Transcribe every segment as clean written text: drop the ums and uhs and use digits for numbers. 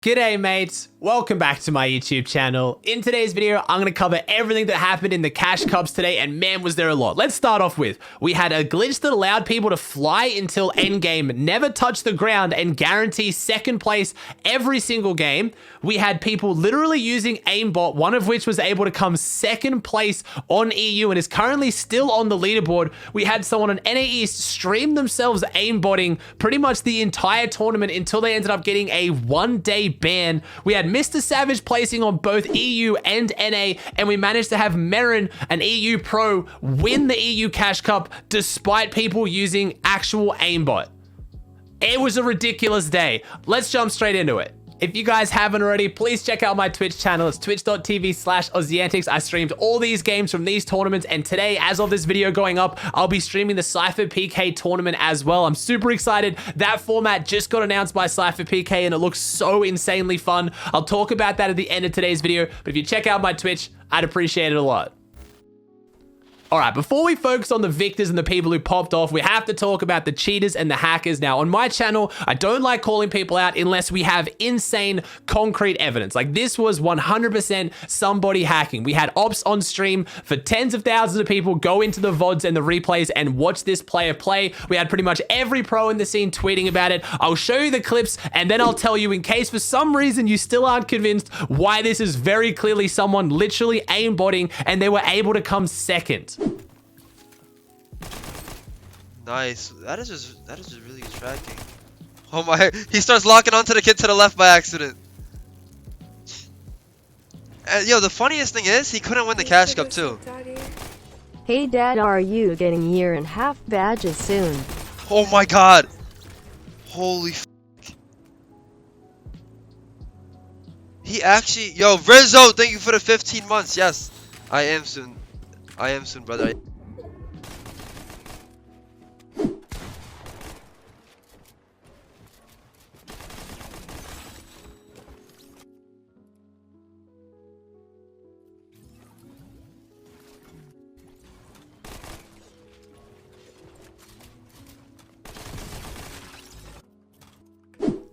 G'day mates, welcome back to my YouTube channel. In today's video, I'm going to cover everything that happened in the Cash Cups today, and man was there a lot. Let's start off with, we had a glitch that allowed people to fly until endgame, never touch the ground, and guarantee second place every single game. We had people literally using Aimbot, one of which was able to come second place on EU and is currently still on the leaderboard. We had someone on NAE stream themselves aimbotting pretty much the entire tournament until they ended up getting a one-day ban. We had MrSavage placing on both EU and NA, and we managed to have Merrin, an EU pro, win the EU Cash Cup despite people using actual Aimbot. It was a ridiculous day. Let's jump straight into it. If you guys haven't already, please check out my Twitch channel. It's twitch.tv/Aussie Antics. I streamed all these games from these tournaments, and today, as of this video going up, I'll be streaming the SypherPK tournament as well. I'm super excited. That format just got announced by SypherPK, and it looks so insanely fun. I'll talk about that at the end of today's video, but if you check out my Twitch, I'd appreciate it a lot. All right, before we focus on the victors and the people who popped off, we have to talk about the cheaters and the hackers. Now, on my channel, I don't like calling people out unless we have insane concrete evidence. Like, this was 100% somebody hacking. We had ops on stream for tens of thousands of people go into the VODs and the replays and watch this player play. We had pretty much every pro in the scene tweeting about it. I'll show you the clips, and then I'll tell you, in case for some reason you still aren't convinced, why this is very clearly someone literally aimbotting and they were able to come second. Nice. That is just really distracting. Oh my! He starts locking onto the kid to the left by accident. And yo, the funniest thing is he couldn't win the Cash Cup too. Hey Dad, are you getting year-and-a-half badges soon? Oh my God! Holy f***. He actually, yo, Rizzo, thank you for the 15 months. Yes, I am soon. I am soon, brother.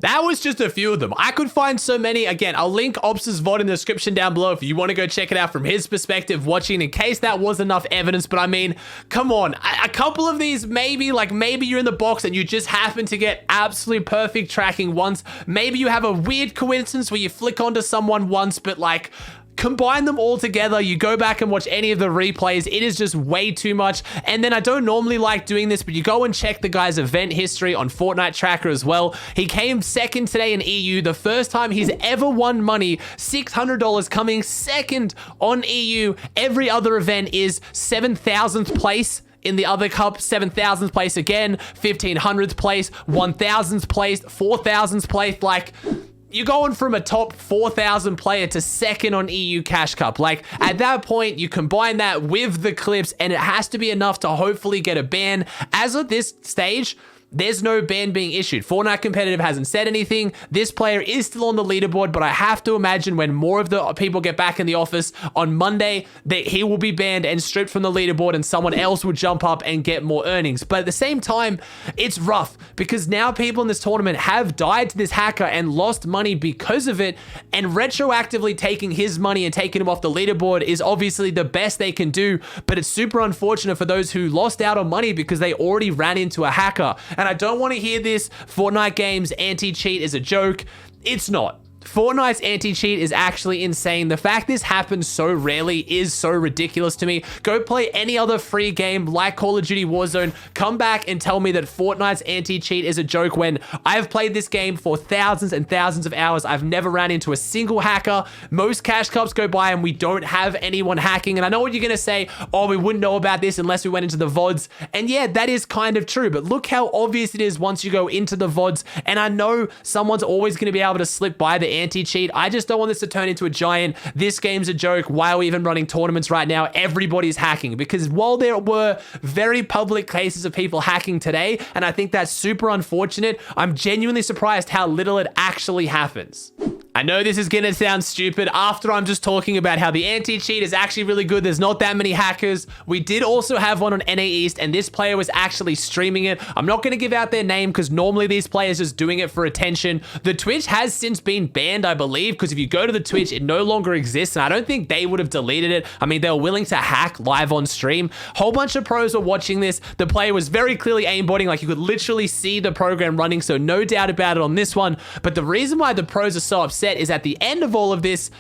That was just a few of them. I could find so many. Again, I'll link Ops1x VOD in the description down below if you want to go check it out from his perspective watching, in case that was enough evidence. But I mean, come on. A couple of these, maybe you're in the box and you just happen to get absolutely perfect tracking once. Maybe you have a weird coincidence where you flick onto someone once, but like, combine them all together, you go back and watch any of the replays, it is just way too much. And then I don't normally like doing this, but you go and check the guy's event history on Fortnite Tracker as well. He came second today in EU, the first time he's ever won money, $600 coming second on EU. Every other event is 7,000th place. In the other cup, 7,000th place again, 1,500th place, 1,000th place, 4,000th place. Like, you're going from a top 4,000 player to second on EU Cash Cup. Like, at that point, you combine that with the clips, and it has to be enough to hopefully get a ban. As of this stage, there's no ban being issued. Fortnite Competitive hasn't said anything. This player is still on the leaderboard, but I have to imagine when more of the people get back in the office on Monday, that he will be banned and stripped from the leaderboard and someone else will jump up and get more earnings. But at the same time, it's rough because now people in this tournament have died to this hacker and lost money because of it, and retroactively taking his money and taking him off the leaderboard is obviously the best they can do, but it's super unfortunate for those who lost out on money because they already ran into a hacker. And I don't want to hear this Fortnite games anti-cheat is a joke. It's not. Fortnite's anti-cheat is actually insane. The fact this happens so rarely is so ridiculous to me. Go play any other free game like Call of Duty Warzone. Come back and tell me that Fortnite's anti-cheat is a joke when I've played this game for thousands and thousands of hours. I've never ran into a single hacker. Most Cash Cups go by and we don't have anyone hacking. And I know what you're going to say, oh, we wouldn't know about this unless we went into the VODs. And yeah, that is kind of true. But look how obvious it is once you go into the VODs. And I know someone's always going to be able to slip by the anti-cheat. I just don't want this to turn into a giant, this game's a joke, why are we even running tournaments right now, everybody's hacking. Because while there were very public cases of people hacking today, and I think that's super unfortunate, I'm genuinely surprised how little it actually happens. I know this is gonna sound stupid after I'm just talking about how the anti-cheat is actually really good. There's not that many hackers. We did also have one on NA East, and this player was actually streaming it. I'm not gonna give out their name because normally these players just doing it for attention. The Twitch has since been banned, I believe, because if you go to the Twitch, it no longer exists, and I don't think they would have deleted it. I mean, they were willing to hack live on stream. Whole bunch of pros were watching this. The player was very clearly aimbotting, like you could literally see the program running, so no doubt about it on this one. But the reason why the pros are so upset is at the end of all of this,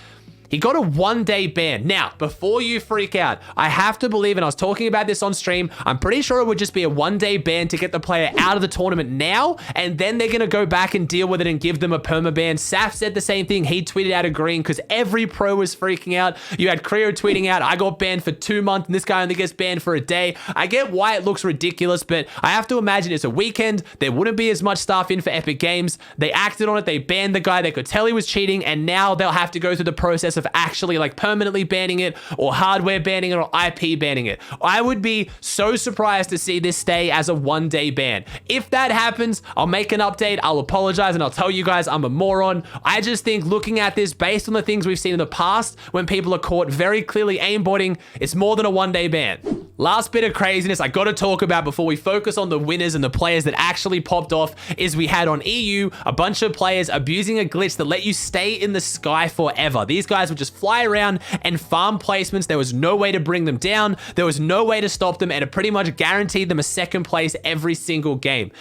he got a 1-day ban. Now, before you freak out, I have to believe, and I was talking about this on stream, I'm pretty sure it would just be a 1-day ban to get the player out of the tournament now, and then they're going to go back and deal with it and give them a permaban. Saf said the same thing. He tweeted out agreeing because every pro was freaking out. You had Creo tweeting out, I got banned for 2 months, and this guy only gets banned for a day. I get why it looks ridiculous, but I have to imagine it's a weekend. There wouldn't be as much staff in for Epic Games. They acted on it. They banned the guy. They could tell he was cheating, and now they'll have to go through the process of actually like permanently banning it or hardware banning it or IP banning it. I would be so surprised to see this stay as a 1-day ban. If that happens, I'll make an update, I'll apologize, and I'll tell you guys I'm a moron. I just think looking at this based on the things we've seen in the past when people are caught very clearly aimbotting, it's more than a 1-day ban. Last bit of craziness I gotta talk about before we focus on the winners and the players that actually popped off is we had on EU a bunch of players abusing a glitch that let you stay in the sky forever. These guys would just fly around and farm placements. There was no way to bring them down. There was no way to stop them, and it pretty much guaranteed them a second place every single game.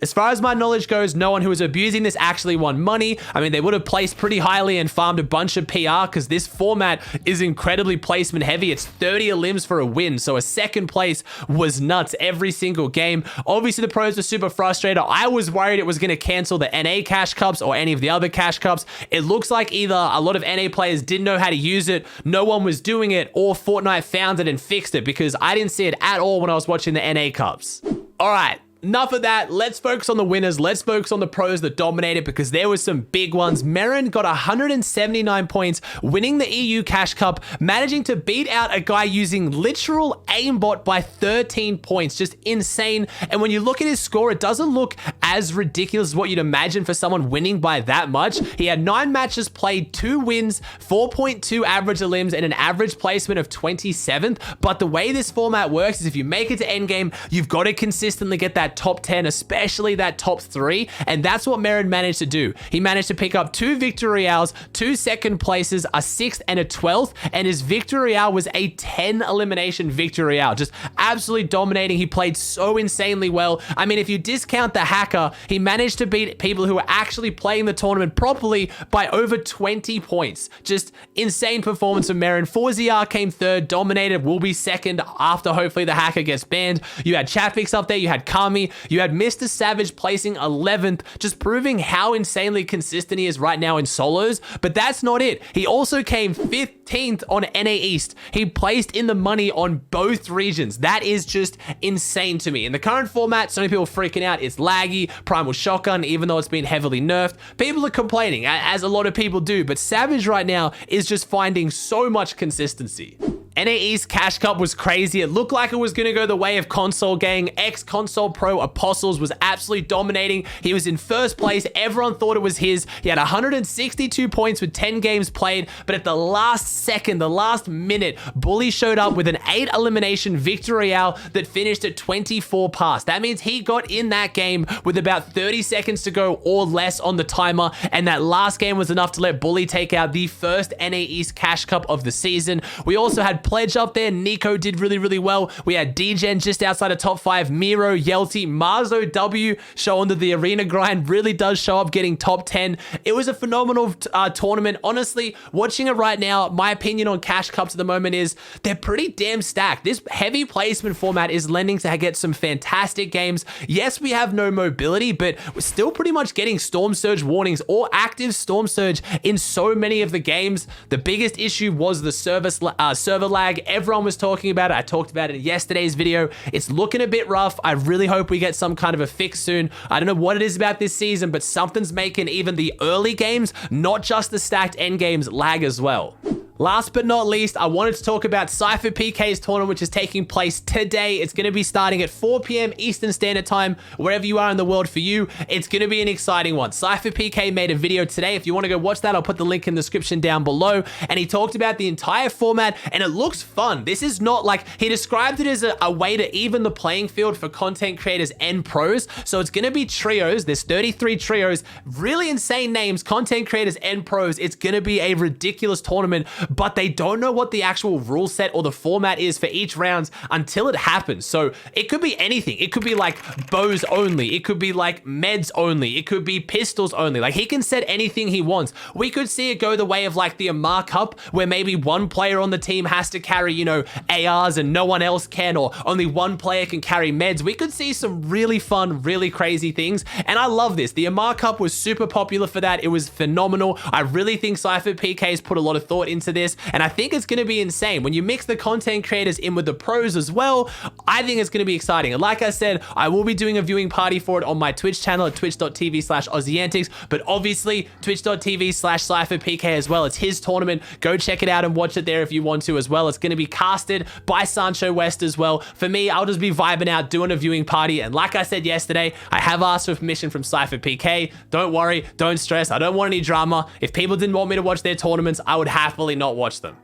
As far as my knowledge goes, no one who was abusing this actually won money. I mean, they would have placed pretty highly and farmed a bunch of PR because this format is incredibly placement heavy. It's 30 elims for a win, so a second place was nuts every single game. Obviously, the pros were super frustrated. I was worried it was going to cancel the NA Cash Cups or any of the other Cash Cups. It looks like either a lot of NA players didn't know how to use it, no one was doing it, or Fortnite found it and fixed it because I didn't see it at all when I was watching the NA Cups. All right. Enough of that. Let's focus on the winners. Let's focus on the pros that dominated because there were some big ones. Merrin got 179 points, winning the EU Cash Cup, managing to beat out a guy using literal aimbot by 13 points. Just insane. And when you look at his score, it doesn't look as ridiculous as what you'd imagine for someone winning by that much. He had 9 matches played, 2 wins, 4.2 average elims, and an average placement of 27th. But the way this format works is if you make it to endgame, you've got to consistently get that top 10, especially that top 3, and that's what Merrin managed to do. He managed to pick up 2 victory royales, 2 second places, a 6th and a 12th, and his victory royale was a 10 elimination victory royale. Just absolutely dominating. He played so insanely well. I mean, if you discount the hacker, he managed to beat people who were actually playing the tournament properly by over 20 points. Just insane performance from Merrin. 4ZR came 3rd, dominated, will be 2nd after hopefully the hacker gets banned. You had Chapix up there, you had Kami, you had MrSavage placing 11th, just proving how insanely consistent he is right now in solos. But that's not it. He also came 15th on NA East. He placed in the money on both regions. That is just insane to me. In the current format, so many people freaking out. It's laggy, Primal Shotgun, even though it's been heavily nerfed. People are complaining, as a lot of people do, but Savage right now is just finding so much consistency. NA East Cash Cup was crazy. It looked like it was going to go the way of Console Gang. Ex-Console Pro Apostles was absolutely dominating. He was in 1st place. Everyone thought it was his. He had 162 points with 10 games played, but at the last second, the last minute, Bully showed up with an 8 elimination victory royale that finished at 24 pass. That means he got in that game with about 30 seconds to go or less on the timer, and that last game was enough to let Bully take out the first NA East Cash Cup of the season. We also had Pledge up there. Nico did really well. We had DGen just outside of top 5. Miro, Yelty, Marzo W showing that the arena grind really does show up, getting top 10. It was a phenomenal tournament. Honestly, watching it right now, my opinion on Cash Cups at the moment is they're pretty damn stacked. This heavy placement format is lending to get some fantastic games. Yes, we have no mobility, but we're still pretty much getting Storm Surge warnings or active Storm Surge in so many of the games. The biggest issue was the server lag. Everyone was talking about it. I talked about it in yesterday's video. It's looking a bit rough. I really hope we get some kind of a fix soon. I don't know what it is about this season, but something's making even the early games, not just the stacked end games, lag as well. Last but not least, I wanted to talk about SypherPK's tournament, which is taking place today. It's going to be starting at 4 p.m. Eastern Standard Time, wherever you are in the world for you. It's going to be an exciting one. SypherPK made a video today. If you want to go watch that, I'll put the link in the description down below. And he talked about the entire format, and it looks fun. This is not like, he described it as a way to even the playing field for content creators and pros. So it's going to be trios. There's 33 trios, really insane names, content creators and pros. It's going to be a ridiculous tournament, but they don't know what the actual rule set or the format is for each round until it happens. So it could be anything. It could be like bows only. It could be like meds only. It could be pistols only. Like, he can set anything he wants. We could see it go the way of like the Aimot Cup, where maybe one player on the team has to carry, you know, ARs and no one else can, or only one player can carry meds. We could see some really fun, really crazy things. And I love this. The Aimot Cup was super popular for that. It was phenomenal. I really think SypherPK's put a lot of thought into this, and I think it's going to be insane. When you mix the content creators in with the pros as well, I think it's going to be exciting. And like I said, I will be doing a viewing party for it on my Twitch channel at twitch.tv/AussieAntics, but obviously twitch.tv/SypherPK as well. It's his tournament. Go check it out and watch it there if you want to as well. It's going to be casted by Sancho West as well. For me, I'll just be vibing out, doing a viewing party. And like I said yesterday, I have asked for permission from SypherPK. Don't worry, don't stress. I don't want any drama. If people didn't want me to watch their tournaments, I would happily not watch them.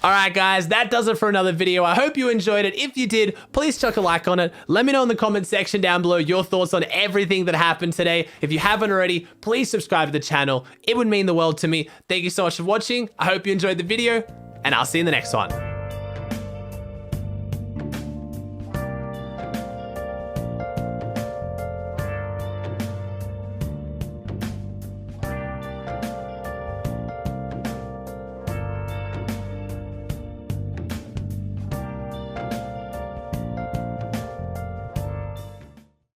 All right, guys, that does it for another video. I hope you enjoyed it. If you did, please chuck a like on it. Let me know in the comment section down below your thoughts on everything that happened today. If you haven't already, please subscribe to the channel. It would mean the world to me. Thank you so much for watching. I hope you enjoyed the video, and I'll see you in the next one.